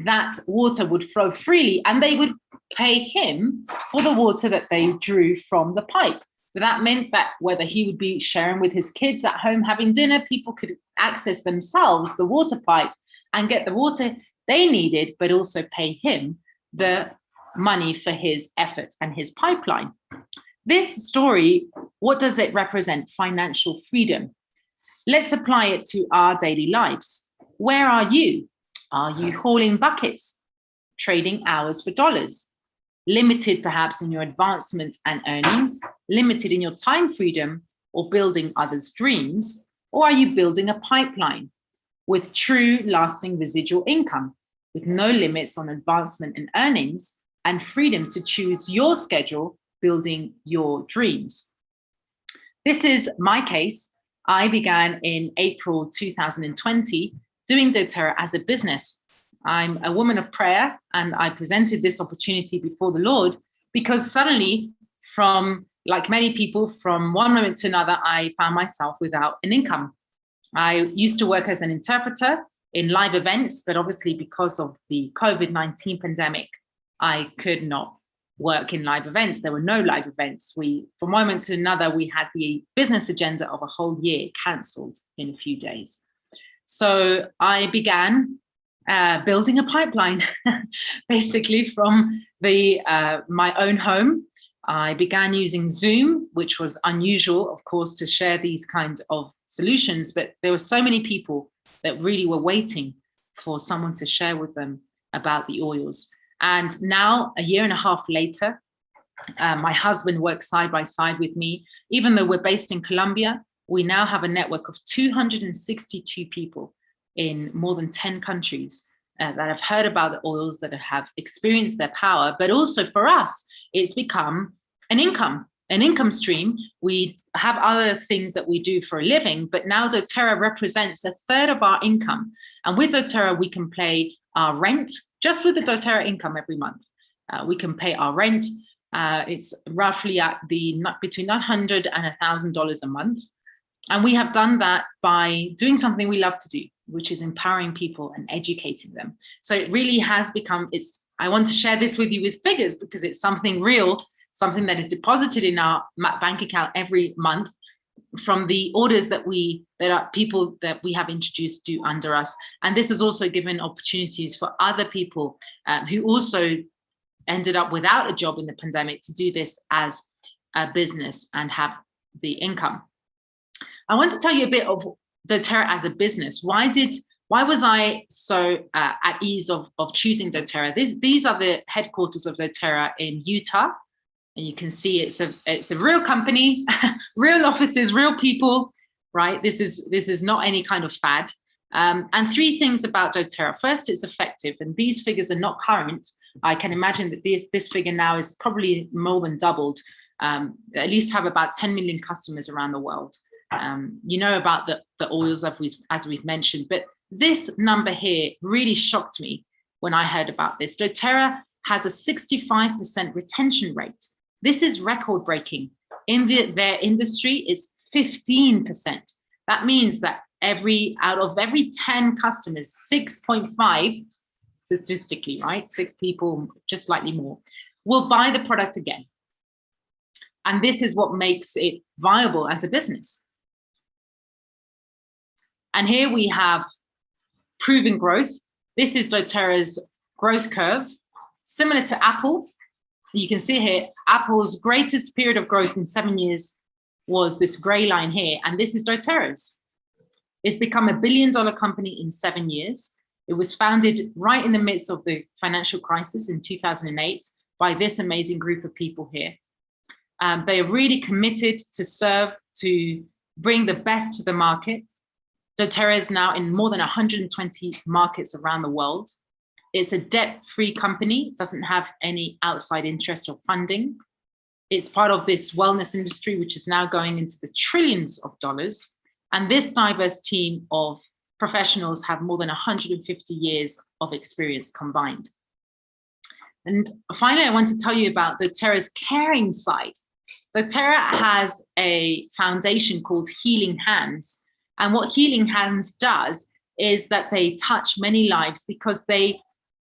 [SPEAKER 1] that water would flow freely, and they would pay him for the water that they drew from the pipe. So that meant that whether he would be sharing with his kids at home having dinner, people could access themselves the water pipe and get the water they needed, but also pay him the money for his effort and his pipeline. This story, what does it represent? Financial freedom. Let's apply it to our daily lives. Where are you? Are you hauling buckets, trading hours for dollars? Limited perhaps in your advancement and earnings, limited in your time freedom, or building others' dreams? Or are you building a pipeline with true lasting residual income, with no limits on advancement and earnings, and freedom to choose your schedule, building your dreams? This is my case. I began in April 2020 doing doTERRA as a business. I'm a woman of prayer, and I presented this opportunity before the Lord because suddenly, from like many people, from one moment to another, I found myself without an income. I used to work as an interpreter in live events, but obviously because of the COVID-19 pandemic, I could not work in live events. There were no live events. From one moment to another, we had the business agenda of a whole year cancelled in a few days. So I began building a pipeline, basically from my own home. I began using Zoom, which was unusual, of course, to share these kinds of solutions, but there were so many people that really were waiting for someone to share with them about the oils. And now, a year and a half later, my husband works side by side with me. Even though we're based in Colombia, we now have a network of 262 people in more than 10 countries that have heard about the oils, that have experienced their power. But also for us, it's become an income stream. We have other things that we do for a living, but now doTERRA represents a third of our income. And with doTERRA, we can pay our rent just with the doTERRA income every month. We can pay our rent. It's roughly at between $900 and $1,000 a month. And we have done that by doing something we love to do, which is empowering people and educating them. So it really has become, I want to share this with you with figures because it's something real, something that is deposited in our bank account every month from the orders that are people that we have introduced do under us. And this has also given opportunities for other people who also ended up without a job in the pandemic to do this as a business and have the income. I want to tell you a bit of doTERRA as a business. Why was I so at ease of choosing doTERRA? These are the headquarters of doTERRA in Utah. And you can see it's a real company, real offices, real people, right? This is not any kind of fad. And three things about doTERRA. First, it's effective, and these figures are not current. I can imagine that this figure now is probably more than doubled. At least have about 10 million customers around the world. You know about the oils as we've mentioned, but this number here really shocked me when I heard about this. doTERRA has a 65% retention rate. This is record breaking. In their industry is 15%. That means that out of every 10 customers, 6.5 statistically, right? 6 people, just slightly more, will buy the product again. And this is what makes it viable as a business. And here we have proven growth. This is doTERRA's growth curve, similar to Apple. You can see here, Apple's greatest period of growth in 7 years was this gray line here, and this is doTERRA's. It's become $1 billion company in 7 years. It was founded right in the midst of the financial crisis in 2008 by this amazing group of people here. They are really committed to bring the best to the market. doTERRA is now in more than 120 markets around the world. It's a debt-free company, doesn't have any outside interest or funding. It's part of this wellness industry, which is now going into the trillions of dollars. And this diverse team of professionals have more than 150 years of experience combined. And finally, I want to tell you about doTERRA's caring side. doTERRA has a foundation called Healing Hands. And what Healing Hands does is that they touch many lives because they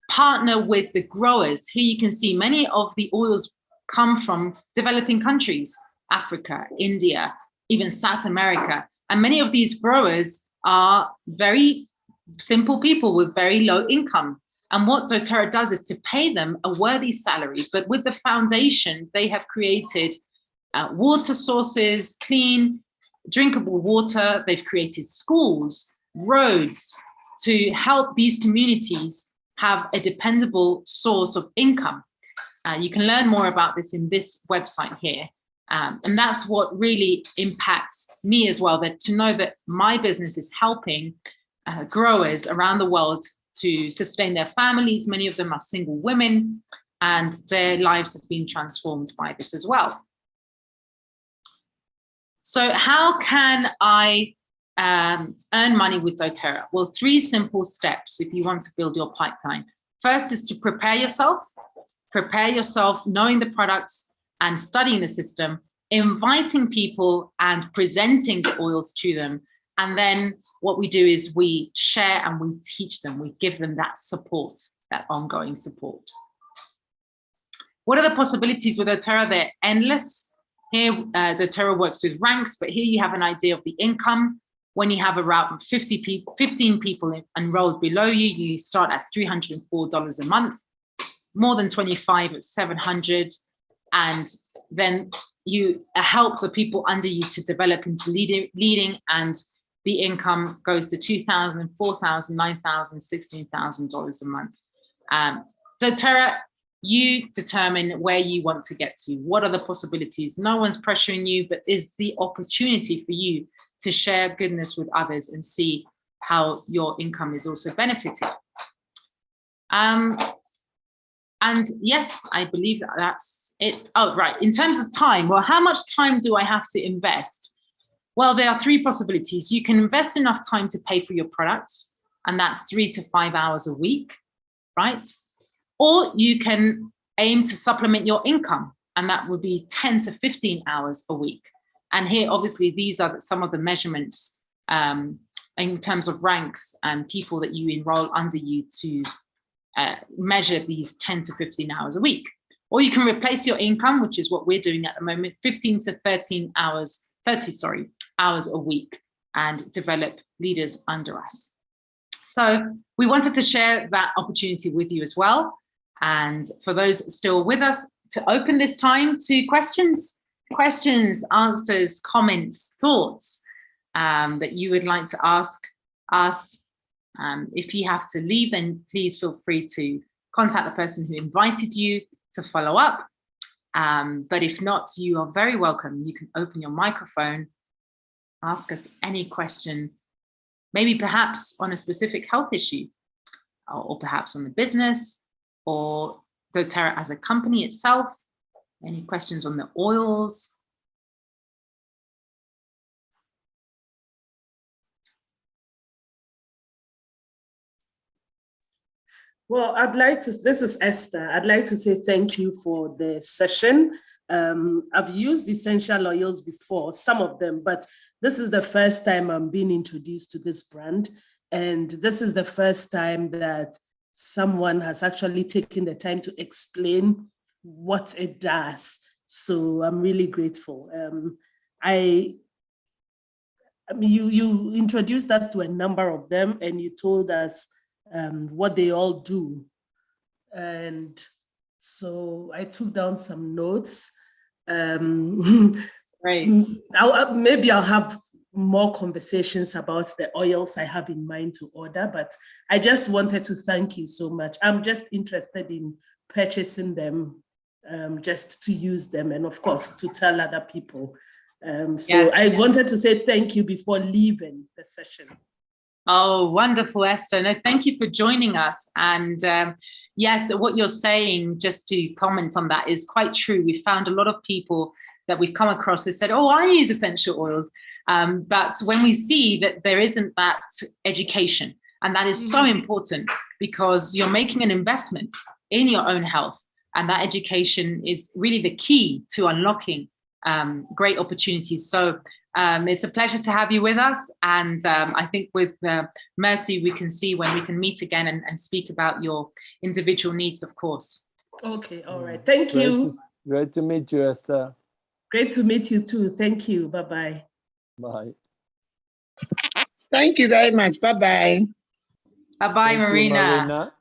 [SPEAKER 1] partner with the growers. Here you can see many of the oils come from developing countries, Africa, India, even South America. And many of these growers are very simple people with very low income. And what doTERRA does is to pay them a worthy salary. But with the foundation, they have created water sources, clean, drinkable water. They've created schools, roads to help these communities have a dependable source of income. You can learn more about this in this website here. And that's what really impacts me as well, that to know that my business is helping growers around the world to sustain their families. Many of them are single women, and their lives have been transformed by this as well. So how can I earn money with doTERRA? Well, 3 simple steps if you want to build your pipeline. First is to prepare yourself knowing the products and studying the system, inviting people and presenting the oils to them. And then what we do is we share and we teach them, we give them that support, that ongoing support. What are the possibilities with doTERRA? They're endless. Here, doTERRA works with ranks, but here you have an idea of the income. When you have around 15 people enrolled below you, you start at $304 a month, more than 25 at $700. And then you help the people under you to develop into leading, and the income goes to $2,000, $4,000, $9,000, $16,000 a month. doTERRA, you determine where you want to get to. What are the possibilities? No one's pressuring you, but is the opportunity for you to share goodness with others and see how your income is also benefited. And yes, I believe that's it. Oh, right. In terms of time, well, how much time do I have to invest? Well, there are 3 possibilities. You can invest enough time to pay for your products, and that's 3 to 5 hours a week, right? Or you can aim to supplement your income, and that would be 10 to 15 hours a week. And here, obviously, these are some of the measurements in terms of ranks and people that you enroll under you to measure these 10 to 15 hours a week. Or you can replace your income, which is what we're doing at the moment, 15 to 30 hours a week, and develop leaders under us. So we wanted to share that opportunity with you as well. And for those still with us, to open this time to questions, answers, comments, thoughts that you would like to ask us. If you have to leave, then please feel free to contact the person who invited you to follow up. But if not, you are very welcome. You can open your microphone, ask us any question, maybe perhaps on a specific health issue, or perhaps on the business, or doTERRA as a company itself. Any questions on the oils?
[SPEAKER 3] Well, this is Esther. I'd like to say thank you for the session. I've used essential oils before, some of them, but this is the first time I'm being introduced to this brand. And this is the first time that someone has actually taken the time to explain what it does. So I'm really grateful. I mean, you introduced us to a number of them, and you told us what they all do. And so I took down some notes.
[SPEAKER 1] Right.
[SPEAKER 3] Maybe I'll have more conversations about the oils I have in mind to order, but I just wanted to thank you so much. I'm just interested in purchasing them, just to use them, and of course to tell other people. So I wanted to say thank you before leaving the session.
[SPEAKER 1] Oh, wonderful, Esther. No, thank you for joining us. And yes, what you're saying, just to comment on that, is quite true. We found a lot of people that we've come across who said, oh, I use essential oils. But when we see that there isn't that education, and that is so important, because you're making an investment in your own health, and that education is really the key to unlocking great opportunities. So It's a pleasure to have you with us. And I think with Mercy, we can see when we can meet again and speak about your individual needs, of course.
[SPEAKER 3] Okay, all right. Thank you.
[SPEAKER 2] Great to meet you, Esther.
[SPEAKER 3] Great to meet you too. Thank you. Bye-bye.
[SPEAKER 2] Bye.
[SPEAKER 5] Thank you very much. Bye-bye.
[SPEAKER 1] Bye-bye,
[SPEAKER 2] Thank you,
[SPEAKER 1] Marina.
[SPEAKER 2] Marina.